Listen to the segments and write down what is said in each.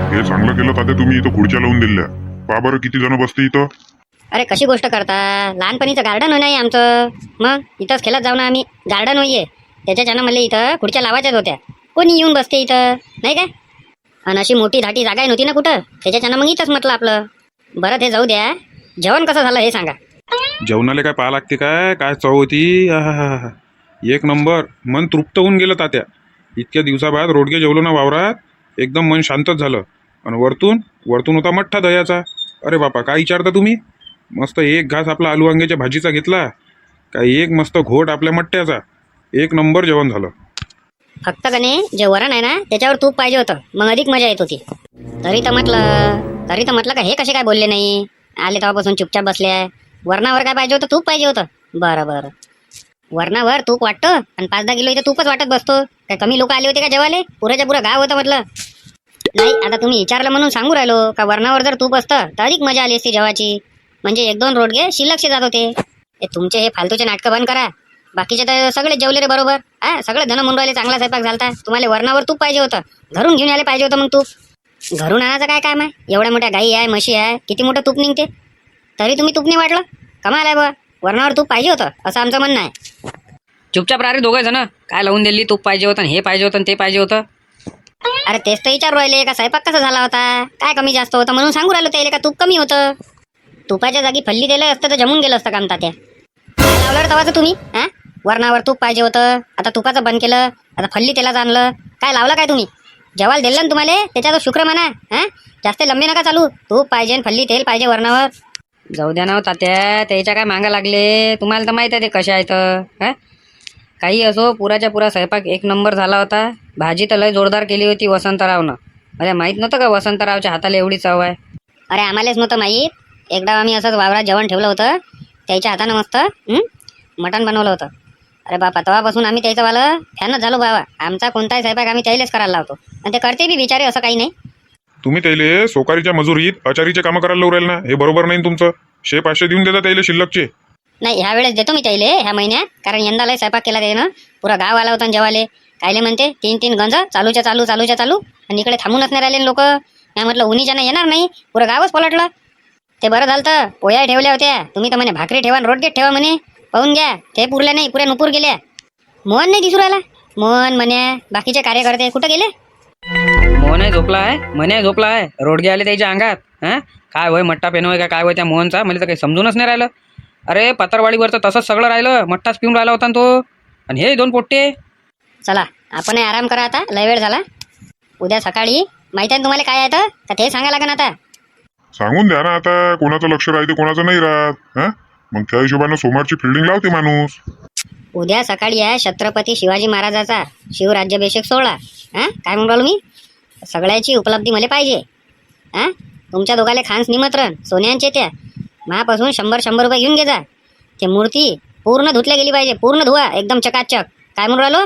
हे चांगलं केलं तात्या तुम्ही इथं खुर्च्या लावून दिल्या. पहा बरं किती जण बसते इथं. अरे कशी गोष्ट करता, लहानपणीचं गार्डन नाही आमचं, मग इथंच खेळत जाऊ ना आम्ही. गार्डन होईये त्याच्याच्यानं मला इथं खुर्च्या लावायच्याच होत्या. कोणी येऊन बसते इथं नाही काय. आणि अशी मोठी धाटी जागा नव्हती ना कुठं, त्याच्याच्यानं मग इथंच म्हटलं आपलं. बरं ते जाऊ द्या, जेवण कसं झालं हे सांगा. जेवणाला काय पाहा लागते काय काय चव होती. आहाहाहा. एक नंबर. मन तृप्त होऊन गेलं तात्या. इतक्या दिवसाबाद रोडगे जेवलो ना वावरात, एकदम मन शांतच झालं. आणि वरतून होता मठ्ठा दह्याचा. अरे बापा काय विचारता तुम्ही. मस्त एक घास आपला आलू वांग्याच्या भाजीचा घेतला काय, एक मस्त घोट आपल्या मठ्ठ्याचा. एक नंबर जेवण झालं. फक्त कने जे वरण आहे ना त्याच्यावर तूप पाहिजे होतं, मग अधिक मजा येत होती. तरी तर म्हटलं का हे कसे काय बोलले नाही. आले तेव्हापासून चुपचाप बसले आहे. वरणावर काय पाहिजे होतं, तूप पाहिजे होतं. बरं वरणावर तूप वाटतं आणि 5-10 किलो इथे तूपच वाटत बसतो. काय कमी लोक आले होते का जेवाले? पुऱ्याच्या पुरं गाव होतं म्हटलं. नाही आता तुम्ही विचारलं म्हणून सांगू राहिलो का वरणावर जर तूप असतं तर अधिक मजा आली असती जेवाची. म्हणजे 1-2 रोडगे शिल्लकचे जात होते. तुमचे हे फालतूचे नाटकं बंद करा. बाकीचे तर सगळे जेवले रे बरोबर. सगळे जण म्हणून राहिले चांगला स्वयंपाक झालता. तुम्हाला वरणावर तूप पाहिजे होतं, घरून घेऊन यायला पाहिजे होतं. मग तूप घरून आणायचं काय काम आहे. एवढ्या मोठ्या गाई आहे, म्हशी आहे, किती मोठं तूप निघते. तरी तुम्ही तूप नाही वाटलं. कमाल आहे बा. वरणावर तूप पाहिजे होतं असं आमचं म्हणणं आहे. चुपचाप राहा रे दोघं जण. काय लावून दिली, तूप पाहिजे होतं हे पाहिजे होतं ते पाहिजे होतं. अरे तेच तर विचारू राहिले का स्वयंपाक कसा झाला होता, काय कमी जास्त होतं म्हणून सांगू राहिलो त्याला का तूप कमी होतं. तुपाच्या जागी फल्ली दिलं असतं तर जमून गेलं असतं काम तात्या. काय लावलं रे तवाचं तुम्ही. वरणावर तूप पाहिजे होतं, आता तुपाचं बंद केलं, आता फल्ली तेलाच आणलं. काय लावलं काय तुम्ही. जेवायला दिलं ना तुम्हाला, त्याचा तो शुक्र म्हणा. जास्त लंबे नका चालू. तूप पाहिजे, फल्ली तेल पाहिजे वरणावर. जाऊ द्या ना हो तात्या, त्याच्या काय मागा लागले. तुम्हाला तर माहित आहे ते कशा आहेत. काही असो, पुराच्या पुरा स्वयंपाक एक नंबर झाला होता. भाजी तर लय जोरदार केली होती वसंतरावनं. अरे माहीत नव्हतं का वसंतरावच्या हाताला एवढी चव आहे. अरे आम्हालाच नव्हतं माहीत. एकदा आम्ही असंच वावरात जेवण ठेवलं होतं, त्याच्या हातानं मस्त मटण बनवलं होतं. अरे बापा तेव्हापासून आम्ही त्याचंवालं फॅनच झालो बाबा. आमचा कोणताही स्वयंपाक आम्ही त्यालाच करायला लावतो आणि ते करते बी बिचारे, असं काही नाही. तुम्ही त्याले सोकारीच्या मजुरीत आचारीचे कामं करायला लावू राहिले ना, हे बरोबर नाही तुमचं. 500 देऊन देता त्याला शिल्लकचे. नाही ह्या वेळेस देतो मी त्याले ह्या महिन्यात, कारण यंदा लय स्वयंपाक केला त्यानं. पुरा गाव आला होता जेवाले. कायले म्हणते 3-3 गंज चालूच्या चालू आणि इकडे थांबूनच नाही राहिले लोक. मी म्हटलं उन्हीच्यानं येणार नाही, पुरं गावच पलटलं. ते बरं झालं तर पोया ठेवल्या होत्या. तुम्ही तर म्हणे भाकरी ठेवा रोडगेट ठेवा म्हणे. पाहून घ्या ते पुरल्या नाही, पुऱ्या नुपूर गेल्या. मोहन नाही दिसू राहिला. मोहन म्हणे बाकीचे कार्यकर्ते कुठं गेले. मोहन झोपला आहे, म्हणे झोपला आहे. रोडगे आले त्याच्या अंगात. काय होय मट्टा पेनोय का काय होय त्या मोहनचा, मला तर काही समजूनच नाही राहिलं. अरे पत्रवाडीवर तर तसंच सगळं राहिलं. मट्टाच पिऊन राहिला होता तो. आणि हे 2 पोट्टे. चला आपण आराम करा आता, लय वेळ झाला. उद्या सकाळी माहिती आहे तुम्हाला काय आहे तर ते सांगा लागेल आता. सांगून द्या ना आता, कोणाचं लक्ष राहते कोणाचं नाही राहत. मग त्या हिशोबानं सोमवारची फिल्डिंग लावते माणूस. उद्या सकाळी आहे छत्रपती शिवाजी महाराजाचा शिवराज्याभिषेक सोहळा. काय म्हणून राहिलो मी. सगळ्याची उपलब्धी मला पाहिजे. तुमच्या दोघाले खास निमंत्रण सोन्यांचे. त्या महापासून 100 रुपये घेऊन घे जा. ते मूर्ती पूर्ण धुतल्या गेली पाहिजे, पूर्ण धुवा एकदम चकाचक. काय म्हणून राहिलो.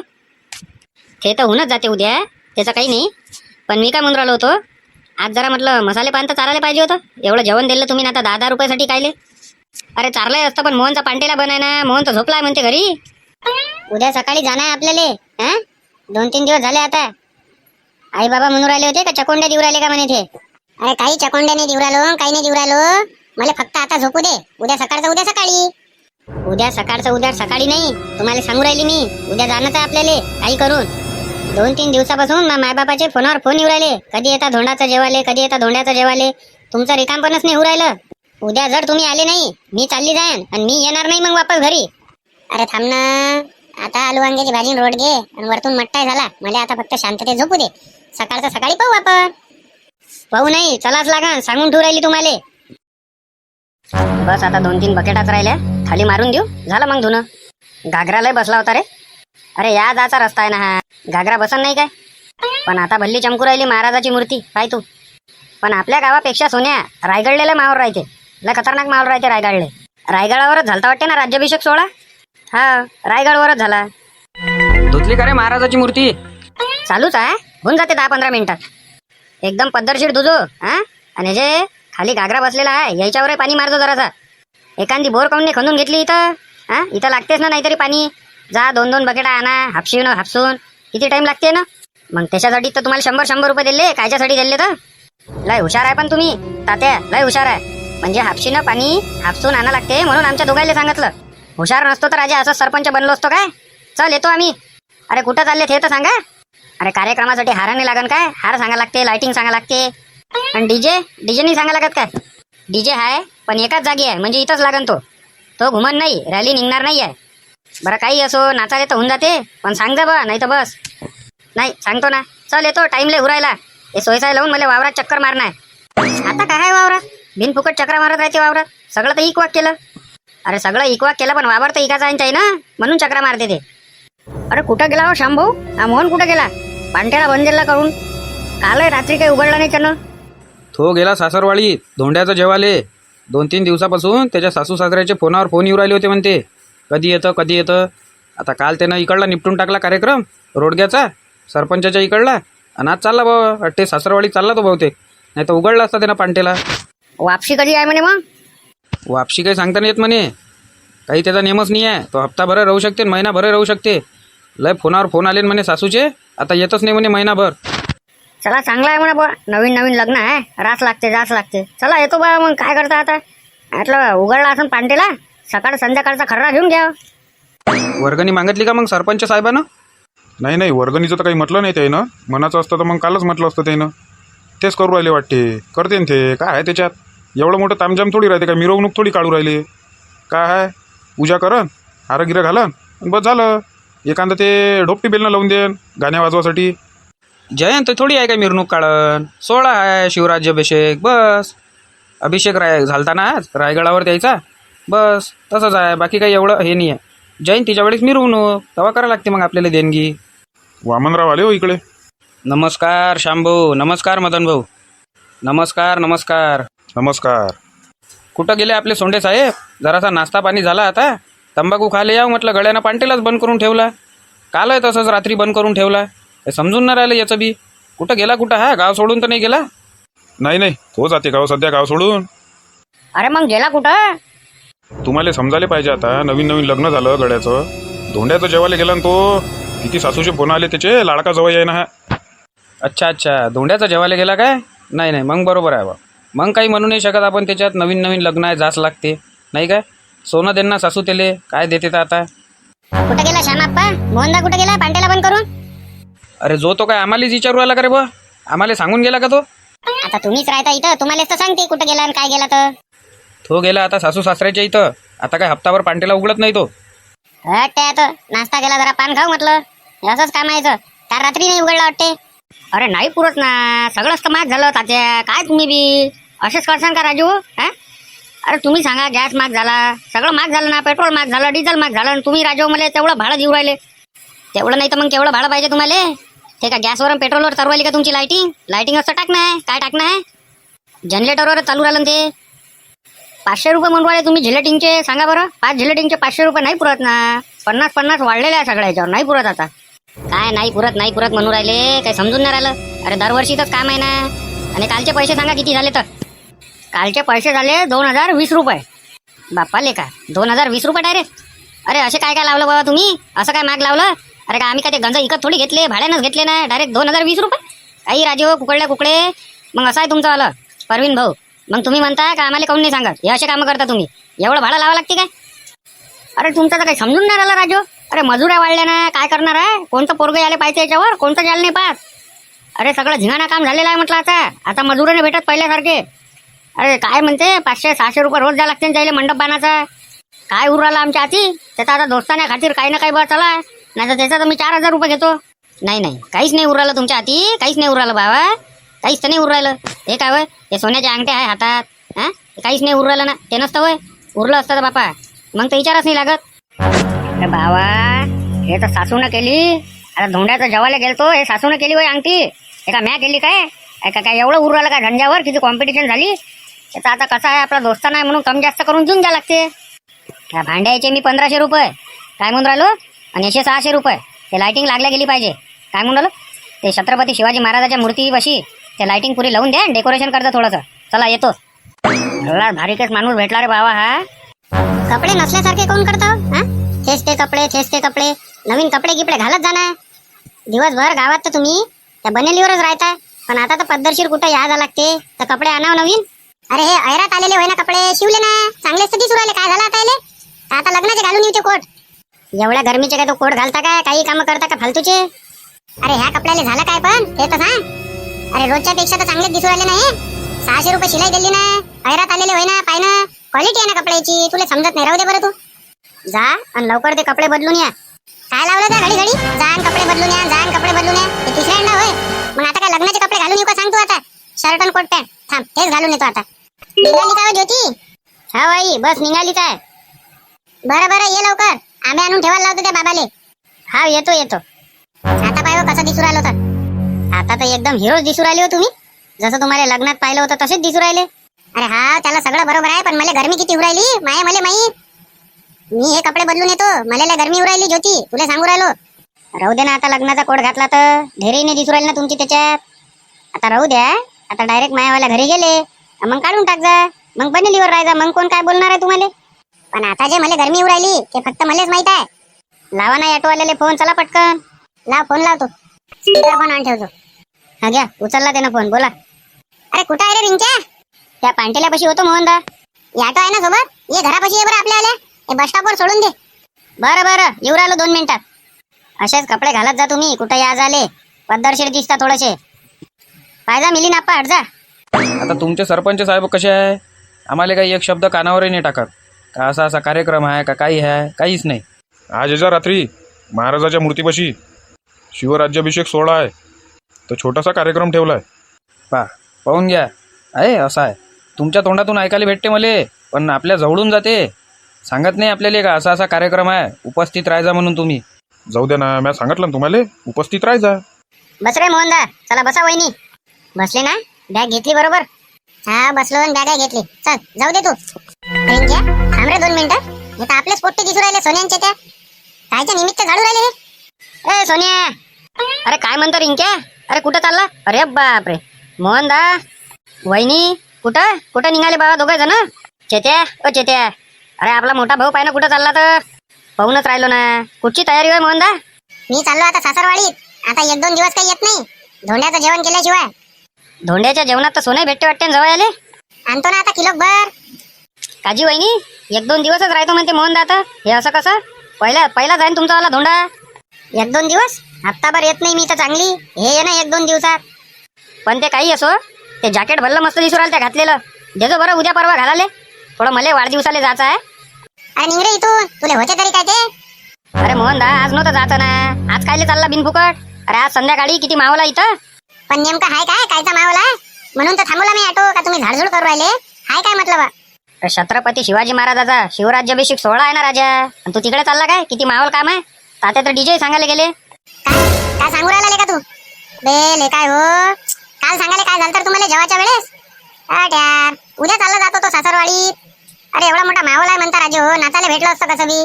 ते तर होऊनच जाते उद्या, त्याचं काही नाही. पण मी काय म्हणून राहिलो होतो, आज जरा म्हटलं मसाले पान तर चारायला पाहिजे होतं. एवढं जेवण दिलं तुम्ही ना, आता 10-10 रुपयासाठी कायले. अरे चारलंय असतं पण मोहनचा पांटेला बनाय ना. मोहन तर झोपलाय म्हणते घरी. उद्या सकाळी जाणार आपल्याला. 2-3 दिवस झाले आता. आई बाबा म्हणून राहिले होते का चकोंड्या देऊ राहिले का म्हणे ते. अरे काही चकोंड्या नाही देऊ राहिलो, काही नाही देऊ राहिलो. मला फक्त आता झोपू दे. उद्या सकाळचं उद्या सकाळी. उद्या सकाळचं उद्या सकाळी नाही, तुम्हाला सांगू राहिली मी. उद्या जाणंच आहे आपल्याला काही करून. 2-3 दिवसापासून मायबापाचे फोनवर फोन येऊ राहिले. कधी येता धोंडाचं जेवाले, कधी येता धोंड्याचं जेवाले. तुमचं रिकामपणच नाही होऊ राहिलं. उद्या जर तुम्ही आले नाही, मी चालली जाईन आणि मी येणार नाही मग वापस घरी. अरे थांब ना, आता आलू वांग्याची भाजी रोड घे आणि वरतून मट्टाय झाला. मला आता फक्त शांततेत झोपू दे. सकाळचं सकाळी पाहू आपण. पाहू नाही चलाच लागा, सांगून ठेवू राहिली तुम्हाला. बस आता 2-3 बकेटाच राहिल्या, खाली मारून देऊ झालं मग धुणं. घागरा लय बसला होता रे. अरे या जाचा रस्ता आहे ना हा, घागरा बसन नाही काय. पण आता भल्ली चमकू राहिली महाराजाची मूर्ती पाय तू. पण आपल्या गावापेक्षा सोन्या रायगडलेला मावर राहते. लय खतरनाक मावर राहते रायगडले. रायगडावरच झालता वाटते ना राज्याभिषेक सोहळा. रायगडवरच झाला. धुतली का रे महाराजाची मूर्ती. चालूच आहे, होऊन जाते 10-15 मिनिटात. एकदम पद्धतशीर धुजो. आणि जे खाली घागरा बसलेला आहे याच्यावर पाणी मारतो जरासा. एखादी बोर काऊन नाही खंदून घेतली इथं. इथं लागतेच ना नाहीतरी पाणी. जा 2-2 बकेटा आणा, हापसून किती टाइम लागते ना. मग त्याच्यासाठी तर तुम्हाला 100 रुपये दिले. कायच्यासाठी दिले तर लय हुशार आहे पण तुम्ही तात्या, लय हुशार आहे. म्हणजे हापशीनं पाणी हापसून आणा लागते म्हणून आमच्या दोघांना सांगितलं. हुशार नसतो तर राजा असं सरपंच बनलो असतो काय? चल येतो आम्ही. अरे कुठं चालले ते तर सांगा. अरे कार्यक्रमासाठी हाराने लागन काय? हार सांगा लागते, लाइटिंग सांगा लागते. आणि डीजे नाही सांगा लागत काय? डीजे आहे पण एकाच जागी आहे, म्हणजे इथंच लागन तो घुमन नाही, रॅली निघणार नाही आहे. बरं काही असो, नाचाले तर होऊन जाते, पण सांग जा बा, नाही तर बस. नाही सांगतो ना. चल येतो, टाइम लय उरायला. हे सोयसाय लावून मला वावरात चक्कर मारणार. आता काय आहे वावरात? बिनफुकट चक्र मारत राहते वावरात. सगळं तर इकवाक केलं. अरे सगळं इकवाक केलं पण वावर तर इकाचा आहे ना, म्हणून चक्रा मारते ते. अरे कुठं गेला हो शांभाऊ? हा मोहन कुठं गेला? पांट्याला बंदेला करून काल रात्री काही उघडला नाही त्यानं. तो गेला सासरवाडीत धोंड्याचं जेवाले. 2-3 दिवसापासून त्याच्या सासू सासऱ्याचे फोनावर फोन येऊ राहिले होते म्हणते, कधी येतं. आता काल त्यानं इकडला निपटून टाकला कार्यक्रम रोडग्याचा, सरपंचाच्या इकडला, आणि आज चालला बाबा वाटते सासरवाडीत चालला तो बहुतेक, नाही तर उघडला असता त्यानं पांटेला. वापसी कधी आहे म्हणे मग? वापशी काही सांगता नाही येत म्हणे, काही त्याचा नेमच नाही आहे. तो हप्ताभर राहू शकते, महिनाभर राहू शकते. लय फोनावर फोन आले म्हणे सासूचे, आता येतच नाही म्हणे महिनाभर. चला चांगला आहे म्हणा बा, नवीन लग्न आहे, जाच लागते. चला येतो बा, मग काय करता आता? म्हटलं उघडला असं पांटेला, सकाळ संध्याकाळचा खर्रा घेऊन घ्या. वर्गणी मागितली का मग सरपंच साहेबानं? नाही वर्गणीचं तर काही म्हटलं नाही त्यानं. मनाचं असतं तर मग कालच म्हटलं असतं त्यानं. तेच करू राहिले वाटते, करते ना ते. काय आहे त्याच्यात? एवढं मोठं तामजाम थोडी राहते काय? मिरवणूक थोडी काढू राहिले काय आहे? पूजा करन, हारगिरं घालन, बस झालं. एखादं ते ढोपटी बेलनं लावून देन गाण्या वाजवासाठी. जयंत थोडी आहे काय मिरवणूक काढन? 16 आहे शिवराज्याभिषेक, बस. अभिषेक झालता ना आज रायगडावर द्यायचा, बस तसंच आहे. बाकी काही एवढं हे नाही आहे. जयंतीच्या वेळेस मिरवणूक तेव्हा करावं लागते मग आपल्याला देणगी. वामनराव आले हो इकडे. नमस्कार श्यामभाऊ, नमस्कार मदन भाऊ, नमस्कार. नमस्कार. कुठं गेले आपले सोंडे साहेब? जरासा नाश्ता पाणी झाला आता. तंबाखू खाले याव म्हटलं, गळ्यानं पांटेलाच बंद करून ठेवला. काल आहे तसंच रात्री बंद करून ठेवला. हे समजून नाही राहिलं याचं बी. कुठं गेला हा? गाव सोडून तर नाही गेला? नाही तो जाते गाव, सध्या गाव सोडून. अरे मग गेला कुठं? तुम्हाला समजायला पाहिजे आता. नवीन लग्न झालं गड्याचं. धोंड्याचं जेवायला गेला ना तो. किती सासूचे फोन आले त्याचे, लाडका जवळ आहे ना हा. अच्छा, धोंड्याचा जेवायला गेला काय? नाही मग बरोबर आहे बा. मग काही म्हणू नाही शकत आपण त्याच्यात. नवीन लग्न आहे, जास लागते नाही काय? सोनं देणं सासू तेले काय देते तर आता. कुठं गेला श्यामाप्पा? मोहनदा कुठं गेला पांटेला बंद करून? अरे जो तो काय आम्हालाच विचारू आला का रे बा? आम्हाला सांगून गेला का तो? आता तुम्हीच राहता इथं, तुम्हालाच तर सांगते कुठं गेला आणि काय गेला तर. तो गेला आता सासू सासऱ्याच्या इथं. आता काय हप्ताभर पांटेला उघडत नाही तो. आता नाश्ता केला, जरा पान खाऊ म्हटलं. असंच काम यायचं. काल रात्री नाही उघडला वाटते. अरे नाही पुरत ना, सगळंच तर महाग झालं तात्या. काय तुम्ही बी असेच करसान का राजू? हा? अरे तुम्ही सांगा, गॅस महाग झाला, सगळं महाग झालं ना, पेट्रोल महाग झालं, डिझेल महाग झालं, आणि तुम्ही राजू मला तेवढं भाडं देऊ राहिले. तेवढं नाही तर मग केवढं भाडं पाहिजे तुम्हाला? ते का गॅसवर आणि पेट्रोलवर चालवायली का तुमची लाइटिंग असं टाकणं आहे? काय टाकणं आहे? जनरेटरवर चालू राहिलं ते. 500 रुपये म्हणून राहिले तुम्ही जिलेटिंगचे. सांगा बरं, 5 जिलेटिंगचे 500 रुपये नाही पुरत ना. 50 वाढलेले आहे सगळ्या याच्यावर, नाही पुरत आता. काय नाही पुरत म्हणून राहिले? काही समजून नाही राहिलं? अरे दरवर्षीच काम आहे ना. आणि कालचे पैसे सांगा किती झाले तर? कालचे पैसे झाले 2020 रुपये. बाप्पा लेका, 2020 रुपये डायरेक्ट. अरे असे काय लावलं बाबा तुम्ही? असं काय माग लावलं? अरे का आम्ही काय ते गंज इकत थोडी घेतले, भाड्यानंच घेतले ना. डायरेक्ट 2020 रुपये. काही राजू कुकडे. मग असं आहे तुमचं आलं परवीन भाऊ. मग तुम्ही म्हणता का आम्हाला काऊन नाही सांगत? हे असे कामं करता तुम्ही? एवढं भाडं लावा लागते काय? अरे तुमचं तर काही समजून नाही राहिलं राजू. अरे मजुऱ्या वाढल्या ना, काय करणार आहे? कोणतं पोरगं यायला पाहिजे याच्यावर? कोणतं जायला नाही पाहत? अरे सगळं झिंगाणा काम झालेलं आहे म्हटलं आता मजुरं नाही भेटत पहिल्यासारखे. अरे काय म्हणते, 500-600 रुपये रोज द्यायला लागते जायला मंडप बांधायचा. काय उरू राहिला आमच्या हाती? त्याचा आता दोस्ताने खातीर काही ना काही बरं चला, नाही तर त्याचा तर मी 4000 रुपये घेतो. नाही काहीच नाही उरू राहिलं तुमच्या हाती, काहीच नाही उरू राहिलं बाबा, काहीच तर नाही उरू राहिलं. हे काय वय, हे सोन्याचे अंगठे आहे हातात, हा? काहीच नाही उरू राहिलं ना. ते नसतं वय, उरलं असतं तर बापा मग तर विचारच नाही लागत. अरे बाबा, हे तर सासूनं केली. आता धोंड्याचं जेवायला गेलतो, हे सासूनं केली वय अंगठी. हे का म्या केली काय? काय एवढं उरू राहिलं का झंझावर? किती कॉम्पिटिशन झाली. त्याचा आता कसं आहे, आपला दोस्ताना आहे म्हणून कमी जास्त करून देऊन द्या लागते. त्या भांड्याचे मी 1500 रुपये काय म्हणून राहिलो, आणि 600 रुपये ते लाइटिंग लागल्या गेली पाहिजे. काय म्हणून राहिलो, ते छत्रपती शिवाजी महाराजाच्या मूर्तीपाशी ते लाइटिंग पुरी लावून द्या, डेकोरेशन करता थोडंसं. चला येतो. भारीकेच माणूस भेटला रे बाबा हा. कपडे नसल्यासारखे कोण करतो? हा, तेच ते कपडे नवीन कपडे गिपडे घालत जाणार. दिवसभर गावात तर तुम्ही त्या बनेलीवरच राहता, पण आता तर पद्धतशीर कुठं यायला लागते तर कपडे आणावं नवीन. अरे हे ऐरात आलेले होय ना कपडे शिवले ना चांगलेच तर दिसू राहिले. काय झालं आता याले? आता लग्नाचे घालून येऊ ते कोट. एवढ्या गरमीचे काय तो कोट घालता काय काही काम करता का फालतूचे? अरे ह्या कपड्याला झालं काय पण ते तर सांग. अरे रोजच्या पेक्षा तर चांगलेच दिसू राहिले नाही. 600 रुपये शिलाई दिली ना. ऐरात आलेले होय ना पाय ना. क्वालिटी आहे ना कपड्याची तुला समजत नाही. राहू दे बरं तू जा आणि लवकर ते कपडे बदलून या. काय लावलं त्या घडी घडी जा आणि कपडे बदलून या जा आणि कपडे बदलून या. हे तिसऱ्यांदा होय. मग आता काय लग्नाचे कपडे घालून येऊ का सांग तू आता? शर्ट आणि कोट पॅन्ट थांब तेच घालून येतो आता. निघाली का हो ज्योती? हा बाई बस निघालीच आहे. बरं बरं ये लवकर. आंबे आणून ठेवायला लावतो त्या बाबाले. हा येतो येतो. आता पाय हो कसं दिसू राहिलो तर. आता तर एकदम हिरोच दिसू राहिले हो तुम्ही. जसं तुम्हाला लग्नात पाहिलं होतं तसेच दिसू राहिले. अरे हा त्याला सगळं बरोबर आहे पण मला गरमी किती उरायली माया मला माहीत. मी हे कपडे बदलून येतो. मला गरमी उरायली ज्योती तुला सांगू राहिलो. राहू दे ना आता लग्नाचा कोट घातला तर ढेरीने दिसू राहील ना तुमची त्याच्यात. आता राहू द्या. आता डायरेक्ट मायावाल्या घरी गेले मग काढून टाक जा. मग बनेलीवर राहायचा. मग कोण काय बोलणार आहे तुम्हाला? पण आता जे मला गरमी उरायली ते फक्त मलाच माहित आहे. लावा ना ऑटोवाल्याले फोन. चला पटकन लाव. फोन लावतो. स्पीकर फोन ऑन ठेवतो. हा घ्या उचलला त्यानं फोन. बोला. अरे कुठं आहे रे रिंक्या? त्या पांटेल्यापाशी होतो मोहनदा. ऑटो आहे ना सोबत? ये घरापाशी ये बरं आपल्या आल्या. हे बस स्टॉपवर सोडून दे. बरं बरं येऊ राहिलो 2 मिनिटात. असेच कपडे घालत जा तुम्ही. कुठे या झाले पद्धतशीर दिसता थोडेसे. पायजा मिली नाप्पा हट जा. आता तुमचे सरपंच साहेब कसे आहे? आम्हाला काही एक शब्द कानावरही नाही टाकत का असा असा कार्यक्रम आहे का काही आहे. काहीच नाही. आज याच्या रात्री महाराजाच्या मूर्तीपाशी शिवराज्याभिषेक सोहळा आहे. तर छोटासा कार्यक्रम ठेवला आहे. पाहून घ्या. आहे असं आहे. तुमच्या तोंडातून ऐकायला भेटते मले पण आपल्या जवळून जाते. सांगत नाही आपल्याला का असा असा कार्यक्रम आहे उपस्थित राहायचा म्हणून. तुम्ही जाऊ द्या ना. मी सांगितलं ना तुम्हाला उपस्थित राहायचा. बस रे मोहनदा. चला बसा वहिनी. बसले ना? बॅग घेतली बरोबर? हा बसलो आणि बॅग घेतली. चल जाऊ दे तू. रिंक्या थांब रे 2 मिनिटं. हे तर आपलेच पोट्टे दिसू राहिले सोन्यांचे. त्या कायच्या निमित्त झाडू राहिले हे? ए सोन्या. अरे काय म्हणतो रिंक्या? अरे कुठं चालला? अरे बापरे मोहनदा वहिनी कुठं कुठं निघाले बाबा दोघे जण? चेत्या ओ चेत्या. अरे आपला मोठा भाऊ पाय ना कुठं चालला तर पाहूनच राहिलो ना. कुठची तयारी होय मोहनदा? मी चाललो आता सासरवाडीत. आता 1-2 दिवस काही येत नाही धोंड्याचं जेवण केल्याशिवाय. धोंड्याच्या जेवणात तर सोने भेटते वाटते जवळ आले. आणतो ना आता किलोभर. काजी वहिनी 1-2 दिवसच राहतो म्हणते मोहनदा. आता हे असं कसं? पहिला जाईन तुमचा वाला धोंडा. 1-2 दिवस हप्ताभर येत नाही मी तर चांगली. हे ये ना 1-2 दिवसात. पण ते काही असो ते जॅकेट भरलं मस्त दिसू राहिलं त्या घातलेलं. देजो बरं उद्या परवा घालाले. थोडं मला वाढदिवसाला जायचं आहे. अरे निंगरे इथून तुला होते तरी काय ते? अरे मोहनदा आज नव्हतं जायचं ना. आज कायले चालला बिनफुकट? अरे आज संध्याकाळी किती मावला इथं. पण नेमकं हाय काय कायचा मावला म्हणून तर थांबवला मी ऑटो. का तुम्ही झाडझूड करू राहिले? हाय काय मतलब? छत्रपती शिवाजी महाराजाचा शिवराज्याभिषेक सोहळा आहे ना राजा. आणि तू तिकडे चालला काय? किती मावल काम आहे. तात्या तर डीजे सांगायला गेले. काय सांगू राहिला का तू? बे काय हो काल सांगायला काय झालं तर तुम्हाला जेवायच्या वेळेस? यार उद्या चालला जातो तो सासरवाडीत. अरे एवढा मोठा मावल आहे म्हणता राजे हो. नाचायला भेटलं असतं कसं बी.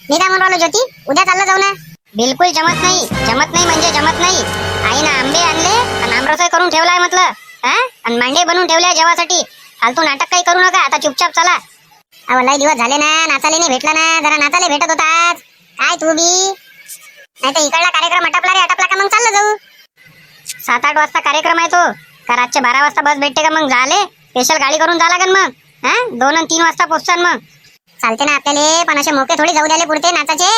मी काय म्हणून राहिलो ज्योती उद्या चालला जाऊ ना. बिलकुल जमत नाही. जमत नाही म्हणजे जमत नाही. आईनं आंबे आणले आणि आमरसही करून ठेवलाय म्हटलं. हा आणि मांडे बनवून ठेवले जेवासाठी. फालतू नाटक काही करू नका. आता चुपचाप चला. अहो लय दिवस झाले ना नाचायला नाही भेटला ना. जरा नाचायला भेटत होता आज. काय तू बी नाही तर इकडला कार्यक्रम अटपला रे. अटपला का मग चाललं जाऊ. 7-8 वाजता कार्यक्रम आहे तो. का रातचे 12 वाजता बस भेटते का मग? झाले स्पेशल गाडी करून जा लागेल मग. हा 2 आणि 3 वाजता पोहोचसान मग. चालते ना आपल्याला पण असे मोके थोडी जाऊ द्याले पुरते नाचाचे.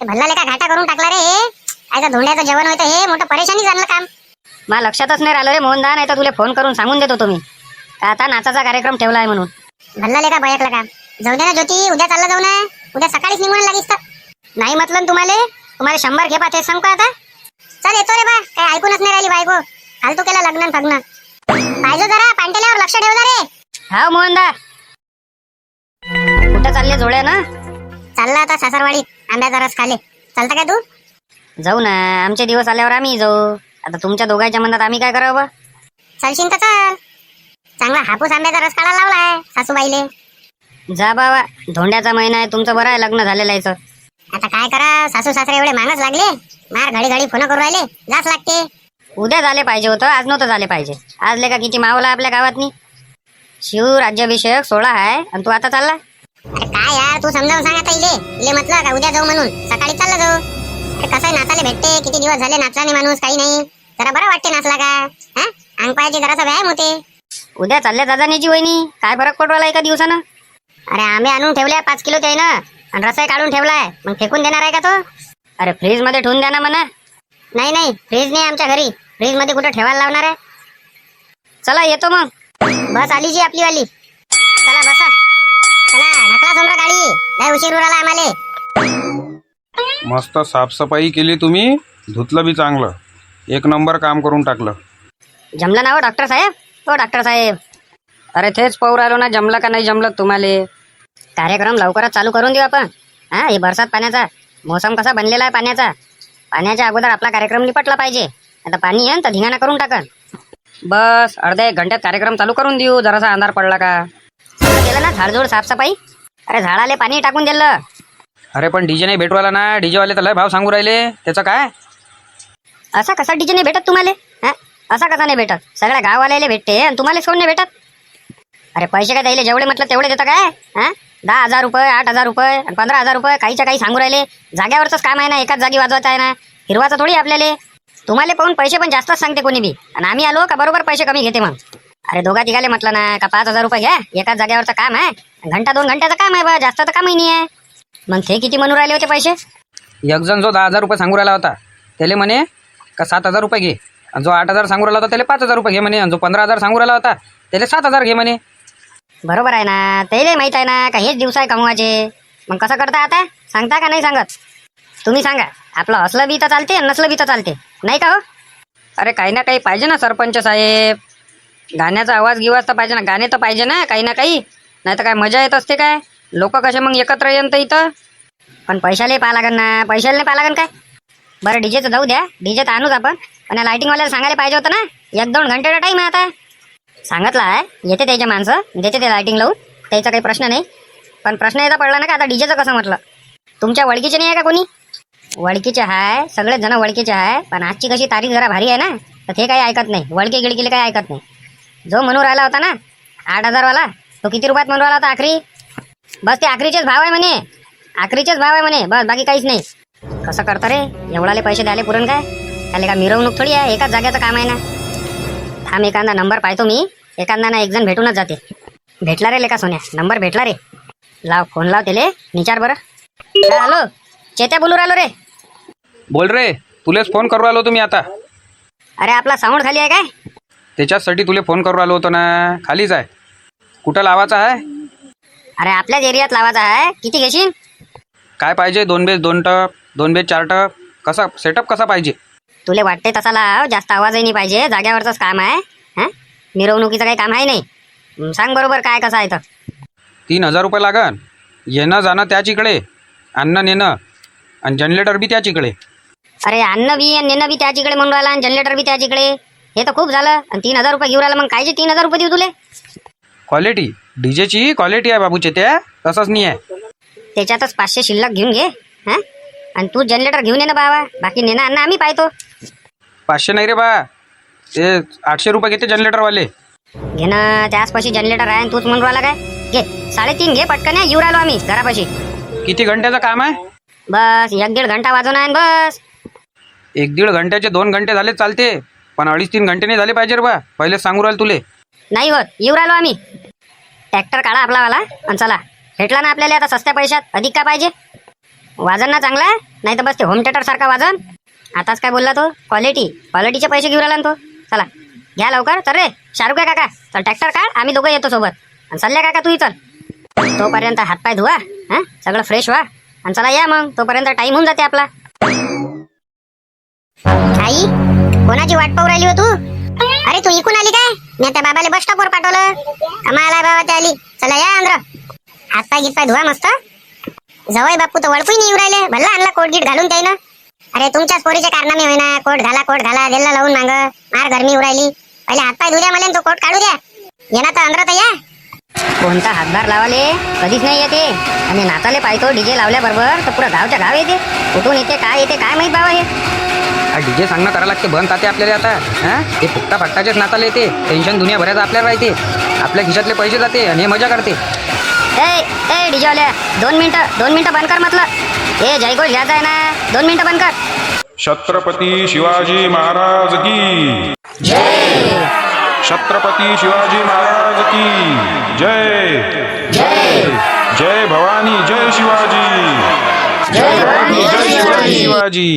ते भल्लाले का घाटा करून टाकला रे हे. आता धोंड्याचं जेवण होतं हे मोठं परेशानी झालं काम. मला लक्षातच नाही राहिलं रे मोहनदा. नाही तर तुला फोन करून सांगून देतो तुम्ही का आता नाचाचा कार्यक्रम ठेवला आहे म्हणून. भल्लाले का बयकला काम. जाऊ दे ना ज्योती उद्या चालला जाऊ ना. उद्या सकाळीच निघून लागीस तर. नाही म्हटलं तुम्हाला 100 घेपा ते सांग का आता. चल येतो रे बा. काय ऐकूनच नाही राहिली बायको. फालतू केला लग्न फग्न. पाहिजे जरा पांटेल्यावर लक्ष ठेवला रे. हा मोहनदा कुठं चालले जोड्या ना? चालला आता सासरवाडीत आंब्याचा रस खाले. चालतं काय तू? जाऊ ना. आमचे दिवस आल्यावर आम्ही जाऊ. आता तुमच्या दोघांच्या मनात आम्ही काय करावं? चालशील तर चल. चांगला हापूस आंब्याचा रस काढायला लावलाय सासूबाईले. जा बाबा धोंड्याचा महिना आहे तुमचं. बरं आहे लग्न झालेलं आहे. आता काय करा सासू सासरे एवढे मागच लागले. मार घडी घडी फोन करू राहिले. जाच लागते. उद्या झाले पाहिजे होतं. आज नव्हतं झाले पाहिजे. आज लेका किती मावला आपल्या गावातनी. शिवराज्याभिषेक सोहळा आहे आणि तू आता चालला. अरे काय यार तू समजावून सांग आता इले म्हटलं का उद्या जाऊ म्हणून. सकाळी चालला जाऊ. अरे कसं नाचायला भेटते. किती दिवस झाले नाचला नाही माणूस काही नाही. जरा बरं वाटते नाचला का. हा अंग पायाची जरासा व्यायाम होते. उद्या चालल्या जाजाण्याची वहिनी काय फरक पडू राहिला एका दिवसानं? अरे आंबे आणून ठेवले 5 किलो त्यानं आणि रसाई काढून ठेवलाय, मग फेकून देणार आहे का तो? अरे फ्रीज मध्ये ठेवून द्या ना म्हणा. नाही नाही, फ्रीज नाही आमच्या घरी. फ्रीज मध्ये कुठे ठेवायला लावणार आहे? चला येतो मग. बस आली जी आपली वाली. चला बसा. चला ढकला समोर गाडी, लय उशीर उराला आम्हाला. मस्त साफसफाई केली तुम्ही, धुतलं बी चांगलं, एक नंबर काम करून टाकलं. जमलं ना हो डॉक्टर साहेब? हो डॉक्टर साहेब, अरे तेच पाहू राहिलो ना, जमलं का नाही जमलं तुम्हाला. कार्यक्रम लवकरच चालू करून देऊ आपण. हा, हे बरसात पाण्याचा मोसम कसा बनलेला आहे पाण्याचा. पाण्याच्या अगोदर आपला कार्यक्रम निपटला पाहिजे. आता पाणी येईन तर धिंगाणा करून टाकन. बस अर्ध्या 1 घंट्यात कार्यक्रम चालू करून देऊ, जरासा अंधार पडला का. सगळं केलं ना झाडझूड साफसफाई? अरे झाडाले पाणी टाकून दिलं. अरे पण डीजे नाही भेटू राहिला ना, डीजे वाले तर लय भाव सांगू राहिले, त्याचं काय? असा कसा डीजे नाही भेटत तुम्हाला? हा, असा कसा नाही भेटत? सगळ्या गाववाल्याला भेटते आणि तुम्हालाच कोण नाही भेटत? अरे पैसे काय द्यायले, जेवढे म्हटलं तेवढे देतं काय? हा, 10,000 रुपये, 8,000 रुपये आणि 15,000 रुपये काहीच्या काही सांगू राहिले. जाग्यावरच काम आहे ना, एकाच जागी वाजवायचं आहे ना, हिरवाचं थोडी आपल्याला. तुम्हाला पाहून पैसे पण जास्तच सांगते कोणी बी, आणि आम्ही आलो का बरोबर पैसे कमी घेते मग. अरे दोघा तिघाले म्हटलं ना का 5,000 रुपये घ्या, एकाच जाग्यावरचं काम आहे, 1-2 घंट्याचं काम आहे बा, जास्त तर कामही नाही आहे. मग ते किती म्हणून राहिले होते पैसे? एक जण जो 10,000 रुपये सांगू राहिला होता त्याला म्हणे का 7,000 रुपये घे, आणि जो 8,000 सांगू राहिला होता त्याला 5,000 रुपये घे म्हणे, आणि जो 15,000 सांगू राहिला होता त्याला 7,000 घे म्हणे. बरोबर आहे ना, त्याला माहित आहे ना का हेच दिवस आहे कमवायचे. मग कसं करता आता, सांगता का नाही सांगत? तुम्ही सांगा. आपलं असलं बी तर चालते, नसलं बी तर चालते, नाही का हो? अरे काही ना काही पाहिजे ना सरपंच साहेब, गाण्याचा आवाज गिवाज तर पाहिजे ना, गाणे तर पाहिजे ना काही ना काही, नाही तर काय मजा येत असते काय? लोक कसे मग एकत्र येतं इथं. पण पैशाला पाहा लागन ना, पैशाला नाही पाहा लागन काय? बरं डीजेचं जाऊ द्या, डीजे तर आणूच आपण, पण या लायटिंगवाल्याला सांगायला पाहिजे होतं ना. 1-2 घंटेचा टाईम आहे आता. सांगितलं आहे, येते त्याचे माणसं, देते ते लायटिंग लावून, त्याचा काही प्रश्न नाही. पण प्रश्न याचा पडला ना का आता डीजेचं कसं म्हटलं. तुमच्या ओळखीचे नाही आहे का कोणी? ओळखीचे आहे, सगळेच जण ओळखीचे आहे, पण आजची कशी तारीख जरा भारी आहे ना, तर ते काही ऐकत नाही. ओळखी गिळकीले काही ऐकत नाही. जो म्हणून राहिला होता ना 8,000 वाला, तो किती रुपयात म्हणून राहिला होता आखरी? बस ते आखरीचेच भाव आहे म्हणे, आखरीचेच भाव आहे म्हणे, बस बाकी काहीच नाही. कसं करता रे, एवढाले पैसे द्यायला पुरण काय? त्याला का मिरवणूक थोडी आहे, एकाच जाग्याचं काम आहे ना. थांब एखादा नंबर पाहतो मी, एखादा ना एक जण भेटूनच जाते. भेटला रे लेका सोन्या, नंबर भेटला रे. लाव फोन लाव त्याले, विचार बरं. हॅलो, चेत्या बोलू राहिलो रे. बोल रे, तुलेच फोन करू राहिलो तुम्ही आता. अरे आपला साऊंड खाली आहे काय? त्याच्याचसाठी तुले फोन करू राहिलो होतो ना. खालीच आहे. कुठं लावायचा आहे? अरे आपल्याच एरियात लावायचा आहे. किती घेशील? काय पाहिजे? 2 बेस 2 टप, 2 बेस 4 टप, कसा सेटअप कसा पाहिजे? तुले वाटते तसा लाव, जास्त आवाजही नाही पाहिजे, जाग्यावरचंच काम आहे. हा, मिरवणुकीचं काही काम आहे नाही. सांग बरोबर काय कसं आहे तर. 3,000 रुपये लागन. येणं जाणं त्याच इकडे, आणणं नेणं आणि जनरेटर बी त्याच इकडे. अरे अन्न बी आणि नेणं बी त्याच इकडे म्हणून राहिला, आणि जनरेटर बी त्याच इकडे. हे तर खूप झालं. आणि 3,000 रुपये घेऊन राहिला, मग कायचे 3,000 रुपये देऊ तुले? क्वालिटी डीजेची क्वालिटी आहे बाबूचे, त्या तसंच नाही आहे. त्याच्यातच 500 शिल्लक घेऊन घे. हा, आणि तू जनरेटर घेऊन ये ना बाबा, बाकी नेणं अन्न आम्ही पाहतो. 500 नाही रे बा, ते 800 रुपये घेते जनरेटरवाले. घे ना, त्याचपाशी जनरेटर आहे आणि तूच म्हणून राहिला काय? घे 3.5 घे पटकन, येऊ राहिलो आम्ही घरापाशी. किती घंट्याचं काम आहे? बस 1-1.5 घंटा वाजवणार आहे बस. 1-1.5 घंट्याचे 2 घंटे झाले चालते, पण 2.5-3 घंटे नाही झाले पाहिजे रे बा. पहिले सांगू राहिलो तुले. नाही होत, येऊ राहिलो आम्ही. ट्रॅक्टर काढा आपलावाला आणि चला. भेटला ना आपल्याला आता सस्त्या पैशात, अधिक का पाहिजे? वाजन ना चांगला, नाही तर बस ते होम थिएटर सारखा वाजन. आताच काय बोलला तो? क्वालिटीचे पैसे घेऊन राहिला ना तो. चला घ्या लवकर. चल रे शाहरुख आहे काका, चल ट्रॅक्टर काढ, आम्ही दोघं येतो सोबत. आणि सल्ल्या काका तूही चल. तोपर्यंत हातपाय धुवा, हा सगळं फ्रेश व्हा, आणि चला या मग. तोपर्यंत टाइम होऊन जाते आपला. आई, कोणाची वाट पाहू राहिली हो तू? अरे तू इकून आली काय? मी त्या बाबाला बस स्टॉपवर पाठवलं. कमाल आहे बाबा त्या आली. चला या अंद्र, हातपाय गितपाय धुवा मस्त. जवळ बापू तर वळपूही नाही येऊ राहिले. भल्ला आणला कोट गीट घालून त्यानं. अरे तुमच्याच पोरीचे कारनामे होईना. कोट घाला दिल्ला लावून मांग मार गरमी उरायली. पहिले हातपाय धुद्या मला, तो कोट काढू द्या. येणार तर अंद्र तर या. कोणता हातभार लावाले कधीच नाही येते, आणि नाचाले पाहतो डीजे लावल्याबरोबर तर पुरा गावच्या गाव येते. कुठून येते काय माहित बाबा. हे डीजे सांगणं करायला लागते बंद ताते आपल्याला आता. हां, हे फुकटा फक्टाचेच नाचाले येते. टेन्शन दुनिया भरायचं आपल्याला राहते. आपल्या खिशातले पैसे जाते आणि हे मजा करते. ए डीजेवाल्या, 2 मिनिटं बंद कर म्हटलं. हे जयघोष घ्यायचा आहे ना, 2 मिनिटं बंद कर. छत्रपती शिवाजी महाराज की जय. छत्रपती शिवाजी महाराज की जय जय जय भवानी जय शिवाजी जय भवानी जय शिवाजी शिवाजी